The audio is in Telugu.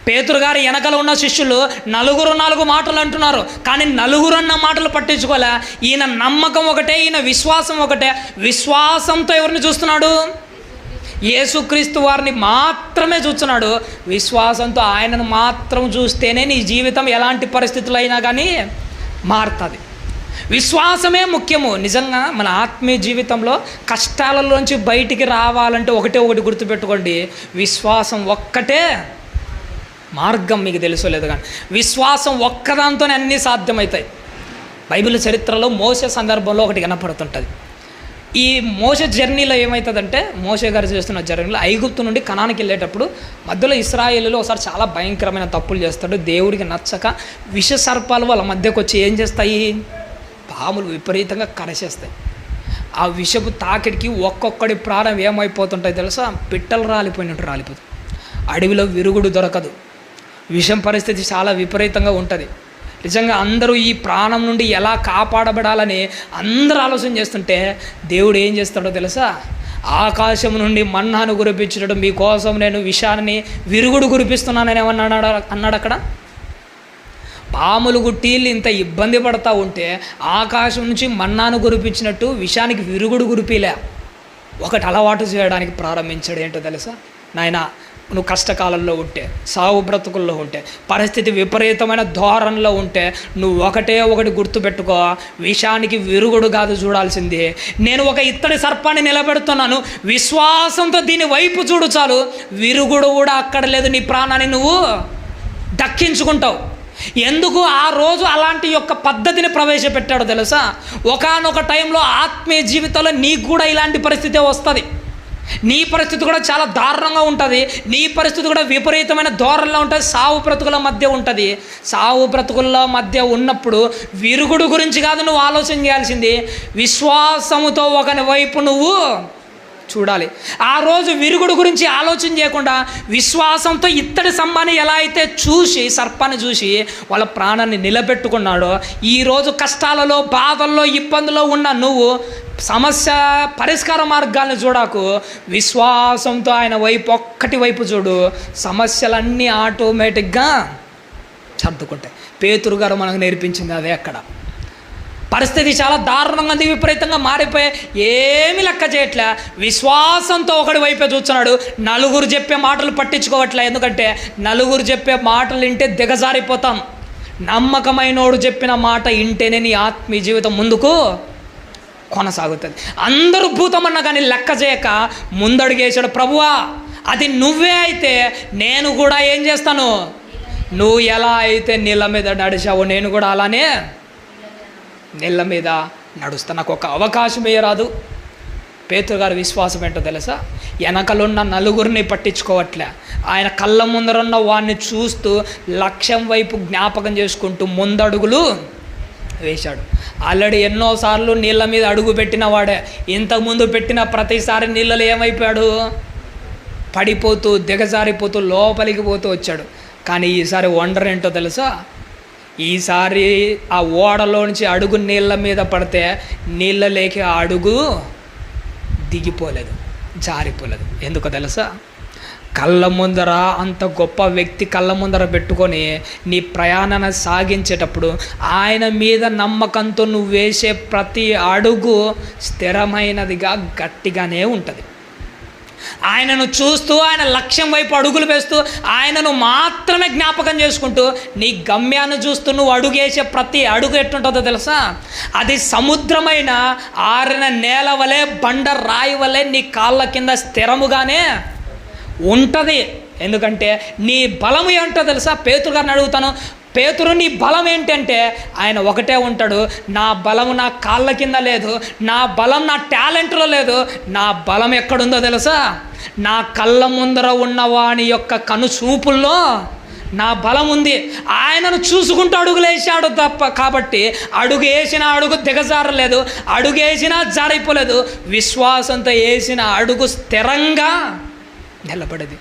పేతురు గారి వెనకల ఉన్న శిష్యులు నాలుగు మాటలు అంటున్నారు, కానీ నలుగురు అన్న మాటలు పట్టించుకోలే. ఈయన నమ్మకం ఒకటే, ఈయన విశ్వాసం ఒకటే. విశ్వాసంతో ఎవరిని చూస్తున్నాడు? యేసుక్రీస్తు వారిని మాత్రమే చూస్తున్నాడు. విశ్వాసంతో ఆయనను మాత్రం చూస్తేనే నీ జీవితం ఎలాంటి పరిస్థితులు అయినా కానీ మారుతుంది. విశ్వాసమే ముఖ్యము. నిజంగా మన ఆత్మీయ జీవితంలో కష్టాలలోంచి బయటికి రావాలంటే ఒకటి గుర్తుపెట్టుకోండి, విశ్వాసం ఒక్కటే మార్గం. మీకు తెలుసో లేదు కానీ విశ్వాసం ఒక్కదాంతోనే అన్నీ సాధ్యమవుతాయి. బైబిల్ చరిత్రలో మోసే సందర్భంలో ఒకటి కనపడుతుంటుంది. ఈ మోసే జర్నీలో ఏమవుతుందంటే, మోసే గారు చేస్తున్న జర్నీలో ఐగుప్తు నుండి కనానికి వెళ్ళేటప్పుడు మధ్యలో ఇశ్రాయేలులో ఒకసారి చాలా భయంకరమైన తప్పులు చేస్తాడు. దేవుడికి నచ్చక విష సర్పాలు వాళ్ళ మధ్యకు వచ్చి ఏం చేస్తాయి? పాములు విపరీతంగా కరచేస్తాయి. ఆ విషపు తాకిడికి ఒక్కొక్కడి ప్రాణం ఏమైపోతుంటాయి తెలుసా? పిట్టలు రాలిపోయినట్టు రాలిపోతుంది. అడవిలో విరుగుడు దొరకదు. విషం పరిస్థితి చాలా విపరీతంగా ఉంటుంది. నిజంగా అందరూ ఈ ప్రాణం నుండి ఎలా కాపాడబడాలని అందరూ ఆలోచన చేస్తుంటే దేవుడు ఏం చేస్తాడో తెలుసా? ఆకాశం నుండి మన్నాను కురిపించడం, మీకోసం నేను విషాన్ని విరుగుడు కురిపిస్తున్నానని అన్నాడు అక్కడ. పాములు గుట్టీలు ఇంత ఇబ్బంది పడతా ఉంటే ఆకాశం నుంచి మన్నాను కురిపించినట్టు విషానికి విరుగుడు కురిపిలే. ఒకటి అలవాటు చేయడానికి ప్రారంభించాడు. ఏంటో తెలుసా? నాయన, నువ్వు కష్టకాలంలో ఉంటే, సావు బ్రతుకుల్లో ఉంటే, పరిస్థితి విపరీతమైన ధోరణిలో ఉంటే నువ్వు ఒకటి గుర్తుపెట్టుకో, విషానికి విరుగుడు కాదు చూడాల్సింది. నేను ఒక ఇత్తడి సర్పాన్ని నిలబెడుతున్నాను, విశ్వాసంతో దీని వైపు చూడు చాలు, విరుగుడు కూడా అక్కడ లేదు, నీ ప్రాణాన్ని నువ్వు దక్కించుకుంటావు. ఎందుకు ఆ రోజు అలాంటి యొక్క పద్ధతిని ప్రవేశపెట్టాడో తెలుసా? ఒకానొక టైంలో ఆత్మీయ జీవితంలో నీకు కూడా ఇలాంటి పరిస్థితే వస్తుంది. నీ పరిస్థితి కూడా చాలా దారుణంగా ఉంటుంది. నీ పరిస్థితి కూడా విపరీతమైన ధోరణిలో ఉంటుంది. సావు బ్రతుకుల మధ్య ఉంటుంది. సావు బ్రతుకుల మధ్య ఉన్నప్పుడు విరుగుడు గురించి కాదు నువ్వు ఆలోచన చేయాల్సింది, విశ్వాసముతో ఒకని వైపు నువ్వు చూడాలి. ఆ రోజు విరుగుడు గురించి ఆలోచన చేయకుండా విశ్వాసంతో ఇత్తడి స్తంభాన్ని ఎలా అయితే చూసి, సర్పాన్ని చూసి వాళ్ళ ప్రాణాన్ని నిలబెట్టుకున్నాడో, ఈరోజు కష్టాలలో, బాధల్లో, ఇబ్బందుల్లో ఉన్న నువ్వు సమస్య పరిష్కార మార్గాలను చూడకు, విశ్వాసంతో ఆయన ఒక్కటి వైపు చూడు, సమస్యలన్నీ ఆటోమేటిక్గా సర్దుకుంటాయి. పేతురు గారు మనకు నేర్పించింది అదే. అక్కడ పరిస్థితి చాలా దారుణంగా, విపరీతంగా మారిపోయి ఏమి లెక్క చేయట్లే, విశ్వాసంతో ఒకటి వైపే చూస్తున్నాడు. నలుగురు చెప్పే మాటలు పట్టించుకోవట్లే. ఎందుకంటే నలుగురు చెప్పే మాటలు వింటే దిగజారిపోతాం. నమ్మకమైనోడు చెప్పిన మాట వింటేనే నీ ఆత్మీయ జీవితం ముందుకు కొనసాగుతుంది. అందరూ భూతమన్నా కానీ లెక్క చేయక ముందడుగేశాడు. ప్రభువా, అది నువ్వే అయితే నేను కూడా ఏం చేస్తాను, నువ్వు ఎలా అయితే నీళ్ళ మీద నడిచావో నేను కూడా అలానే నీళ్ళ మీద నడుస్తా, నాకు ఒక అవకాశం రాదు. పేతురు గారి విశ్వాసం ఏంటో తెలుసా? వెనకలున్న నలుగురిని పట్టించుకోవట్లే, ఆయన కళ్ళ ముందరున్న వాడిని చూస్తూ లక్ష్యం వైపు జ్ఞాపకం చేసుకుంటూ ముందడుగులు వేశాడు. ఆల్రెడీ ఎన్నోసార్లు నీళ్ళ మీద అడుగు పెట్టిన వాడే. ఇంతకుముందు పెట్టిన ప్రతిసారి నీళ్ళలో ఏమైపోయాడు? పడిపోతూ, దిగజారిపోతూ, లోపలికి పోతూ వచ్చాడు. కానీ ఈసారి వండర్ ఏంటో తెలుసా? ఈసారి ఆ ఓడలోంచి అడుగు నీళ్ళ మీద పడితే నీళ్ళలోకి ఆ అడుగు దిగిపోలేదు, జారిపోలేదు. ఎందుకో తెలుసా? కళ్ళ ముందర అంత గొప్ప వ్యక్తి కళ్ళ ముందర పెట్టుకొని నీ ప్రయాణాన్ని సాగించేటప్పుడు ఆయన మీద నమ్మకంతో నువ్వు వేసే ప్రతి అడుగు స్థిరమైనదిగా, గట్టిగానే ఉంటుంది. ఆయనను చూస్తూ, ఆయన లక్ష్యం వైపు అడుగులు వేస్తూ, ఆయనను మాత్రమే జ్ఞాపకం చేసుకుంటూ నీ గమ్యాన్ని చూస్తూ నువ్వు అడుగేసే ప్రతి అడుగు ఎట్టుంటుందో తెలుసా? అది సముద్రమైన ఆరిన నేల వలె, బండ రాయి వలె నీ కాళ్ళ కింద స్థిరముగానే ఉంటుంది. ఎందుకంటే నీ బలం ఏంటో తెలుసా? పేతురు గారిని అడుగుతాను, పేతురు నీ బలం ఏంటంటే ఆయన ఒకటే ఉంటాడు, నా బలము నా కాళ్ళ కింద లేదు, నా బలం నా టాలెంట్లో లేదు, నా బలం ఎక్కడుందో తెలుసా? నా కళ్ళ ముందర ఉన్నవాని యొక్క కనుచూపుల్లో నా బలం ఉంది. ఆయనను చూసుకుంటూ అడుగులేసాడు తప్ప, కాబట్టి అడుగు వేసిన అడుగు దిగజారలేదు, అడుగు వేసినా జారిపోలేదు. విశ్వాసంతో వేసిన అడుగు స్థిరంగా నిలబడేది.